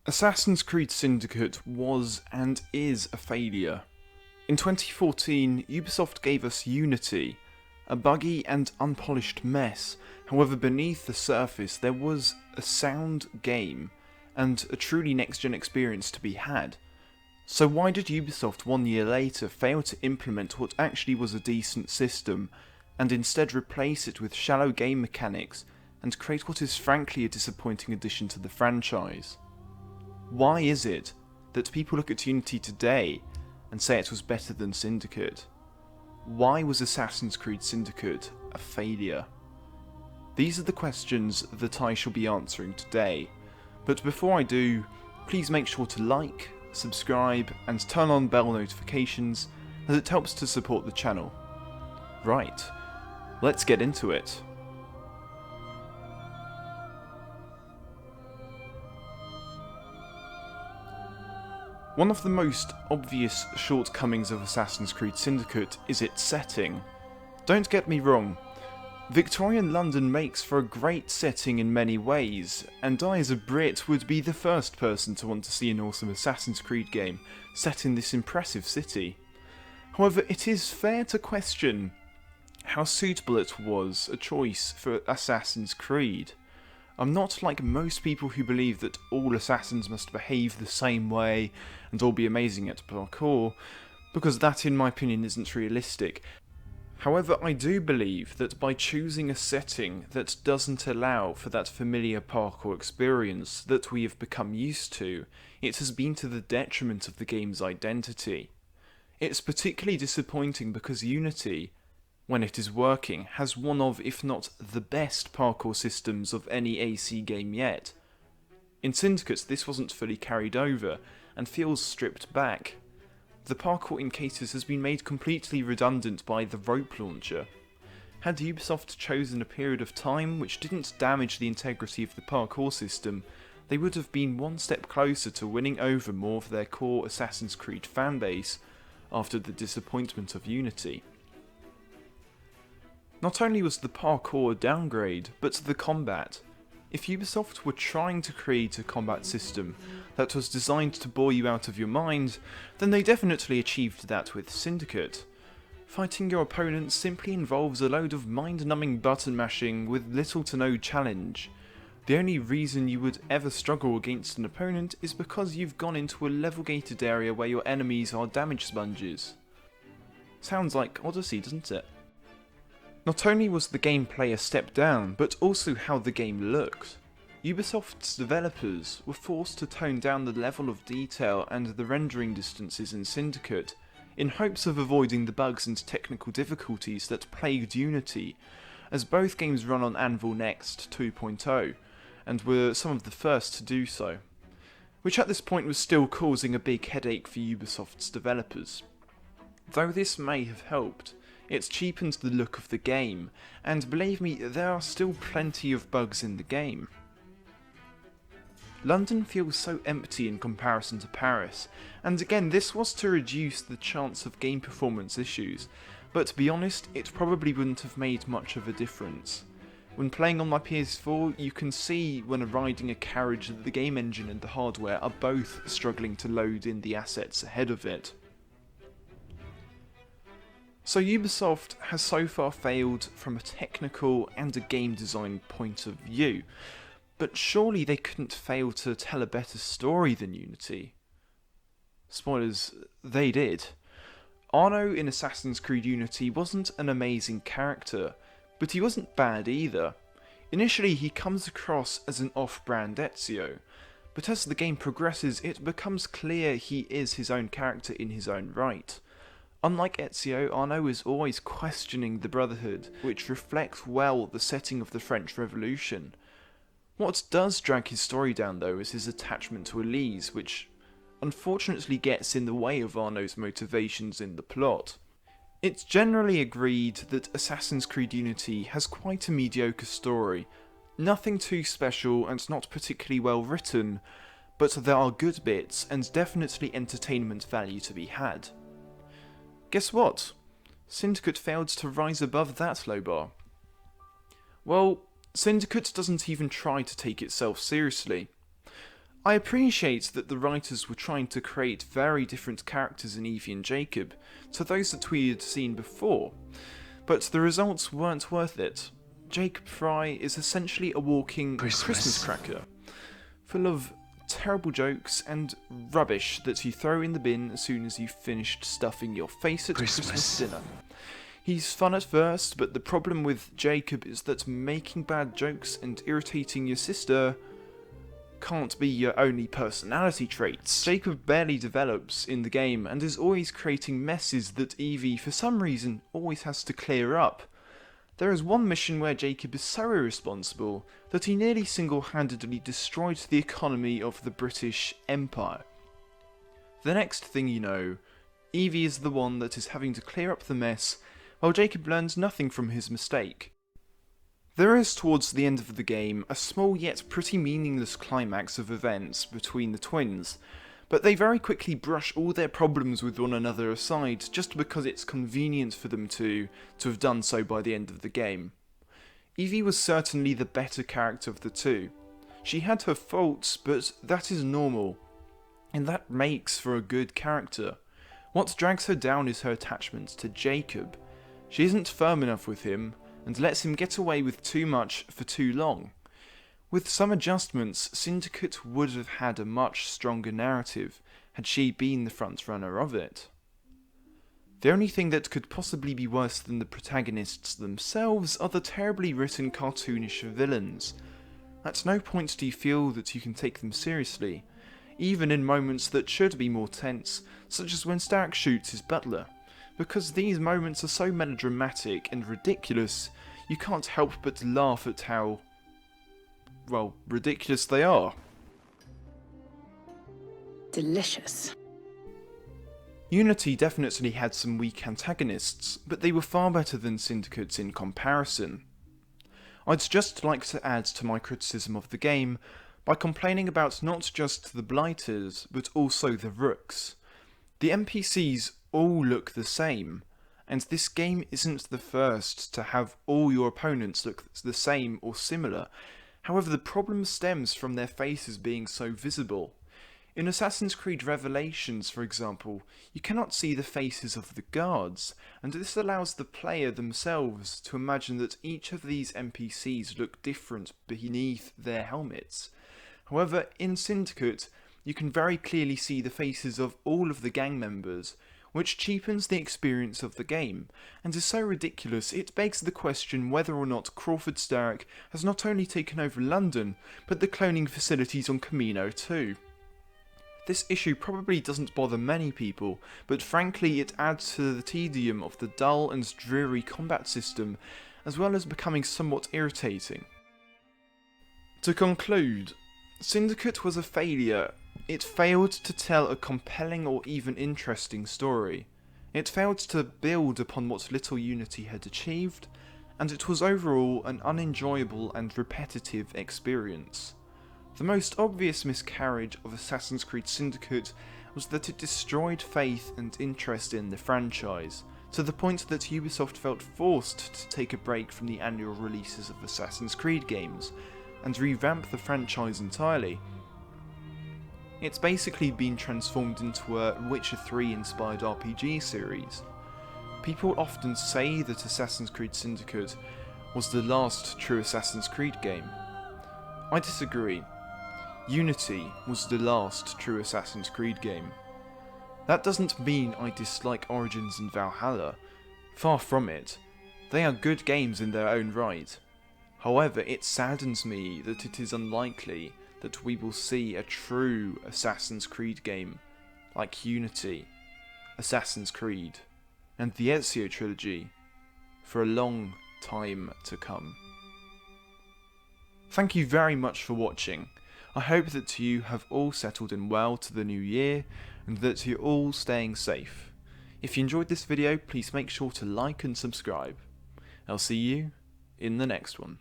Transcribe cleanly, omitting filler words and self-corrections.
Assassin's Creed Syndicate was and is a failure. In 2014, Ubisoft gave us Unity, a buggy and unpolished mess. However, beneath the surface there was a sound game and a truly next-gen experience to be had. So why did Ubisoft 1 year later fail to implement what actually was a decent system and instead replace it with shallow game mechanics and create what is frankly a disappointing addition to the franchise? Why is it that people look at Unity today and say it was better than Syndicate? Why was Assassin's Creed Syndicate a failure? These are the questions that I shall be answering today, but before I do, please make sure to like, subscribe and turn on bell notifications as it helps to support the channel. Right, let's get into it. One of the most obvious shortcomings of Assassin's Creed Syndicate is its setting. Don't get me wrong, Victorian London makes for a great setting in many ways, and I as a Brit would be the first person to want to see an awesome Assassin's Creed game set in this impressive city. However, it is fair to question how suitable it was a choice for Assassin's Creed. I'm not like most people who believe that all assassins must behave the same way and all be amazing at parkour, because that in my opinion isn't realistic. However, I do believe that by choosing a setting that doesn't allow for that familiar parkour experience that we have become used to, it has been to the detriment of the game's identity. It's particularly disappointing because Unity, when it is working, has one of, if not the best parkour systems of any AC game yet. In Syndicate, this wasn't fully carried over, and feels stripped back. The parkour in cases has been made completely redundant by the rope launcher. Had Ubisoft chosen a period of time which didn't damage the integrity of the parkour system, they would have been one step closer to winning over more of their core Assassin's Creed fanbase after the disappointment of Unity. Not only was the parkour a downgrade, but the combat. If Ubisoft were trying to create a combat system that was designed to bore you out of your mind, then they definitely achieved that with Syndicate. Fighting your opponent simply involves a load of mind-numbing button mashing with little to no challenge. The only reason you would ever struggle against an opponent is because you've gone into a level-gated area where your enemies are damage sponges. Sounds like Odyssey, doesn't it? Not only was the gameplay a step down, but also how the game looked. Ubisoft's developers were forced to tone down the level of detail and the rendering distances in Syndicate, in hopes of avoiding the bugs and technical difficulties that plagued Unity, as both games run on Anvil Next 2.0, and were some of the first to do so, which at this point was still causing a big headache for Ubisoft's developers. Though this may have helped, it's cheapened the look of the game, and believe me, there are still plenty of bugs in the game. London feels so empty in comparison to Paris, and again this was to reduce the chance of game performance issues, but to be honest, it probably wouldn't have made much of a difference. When playing on my PS4, you can see when riding a carriage that the game engine and the hardware are both struggling to load in the assets ahead of it. So Ubisoft has so far failed from a technical and a game design point of view, but surely they couldn't fail to tell a better story than Unity. Spoilers, they did. Arno in Assassin's Creed Unity wasn't an amazing character, but he wasn't bad either. Initially he comes across as an off-brand Ezio, but as the game progresses it becomes clear he is his own character in his own right. Unlike Ezio, Arno is always questioning the Brotherhood, which reflects well the setting of the French Revolution. What does drag his story down though is his attachment to Elise, which unfortunately gets in the way of Arno's motivations in the plot. It's generally agreed that Assassin's Creed Unity has quite a mediocre story, nothing too special and not particularly well written, but there are good bits and definitely entertainment value to be had. Guess what? Syndicate failed to rise above that low bar. Well, Syndicate doesn't even try to take itself seriously. I appreciate that the writers were trying to create very different characters in Evie and Jacob to those that we had seen before, but the results weren't worth it. Jacob Fry is essentially a walking Christmas cracker, full of terrible jokes and rubbish that you throw in the bin as soon as you've finished stuffing your face at Christmas dinner. He's fun at first, but the problem with Jacob is that making bad jokes and irritating your sister can't be your only personality traits. Jacob barely develops in the game and is always creating messes that Evie, for some reason, always has to clear up. There is one mission where Jacob is so irresponsible that he nearly single-handedly destroyed the economy of the British Empire. The next thing you know, Evie is the one that is having to clear up the mess, while Jacob learns nothing from his mistake. There is, towards the end of the game, a small yet pretty meaningless climax of events between the twins, but they very quickly brush all their problems with one another aside just because it's convenient for them to have done so by the end of the game. Evie was certainly the better character of the two. She had her faults, but that is normal, and that makes for a good character. What drags her down is her attachment to Jacob. She isn't firm enough with him, and lets him get away with too much for too long. With some adjustments, Syndicate would have had a much stronger narrative had she been the frontrunner of it. The only thing that could possibly be worse than the protagonists themselves are the terribly written cartoonish villains. At no point do you feel that you can take them seriously, even in moments that should be more tense, such as when Stark shoots his butler. Because these moments are so melodramatic and ridiculous, you can't help but laugh at how, well, ridiculous they are. Delicious. Unity definitely had some weak antagonists, but they were far better than Syndicates in comparison. I'd just like to add to my criticism of the game by complaining about not just the Blighters, but also the Rooks. The NPCs all look the same, and this game isn't the first to have all your opponents look the same or similar. However, the problem stems from their faces being so visible. In Assassin's Creed Revelations, for example, you cannot see the faces of the guards, and this allows the player themselves to imagine that each of these NPCs look different beneath their helmets. However, in Syndicate, you can very clearly see the faces of all of the gang members, which cheapens the experience of the game, and is so ridiculous it begs the question whether or not Crawford Starrick has not only taken over London, but the cloning facilities on Camino too. This issue probably doesn't bother many people, but frankly it adds to the tedium of the dull and dreary combat system, as well as becoming somewhat irritating. To conclude, Syndicate was a failure. It failed to tell a compelling or even interesting story. It failed to build upon what little Unity had achieved, and it was overall an unenjoyable and repetitive experience. The most obvious miscarriage of Assassin's Creed Syndicate was that it destroyed faith and interest in the franchise, to the point that Ubisoft felt forced to take a break from the annual releases of Assassin's Creed games, and revamp the franchise entirely. It's basically been transformed into a Witcher 3 inspired RPG series. People often say that Assassin's Creed Syndicate was the last true Assassin's Creed game. I disagree. Unity was the last true Assassin's Creed game. That doesn't mean I dislike Origins and Valhalla. Far from it. They are good games in their own right. However, it saddens me that it is unlikely that we will see a true Assassin's Creed game like Unity, Assassin's Creed, and the Ezio trilogy for a long time to come. Thank you very much for watching. I hope that you have all settled in well to the new year and that you're all staying safe. If you enjoyed this video, please make sure to like and subscribe. I'll see you in the next one.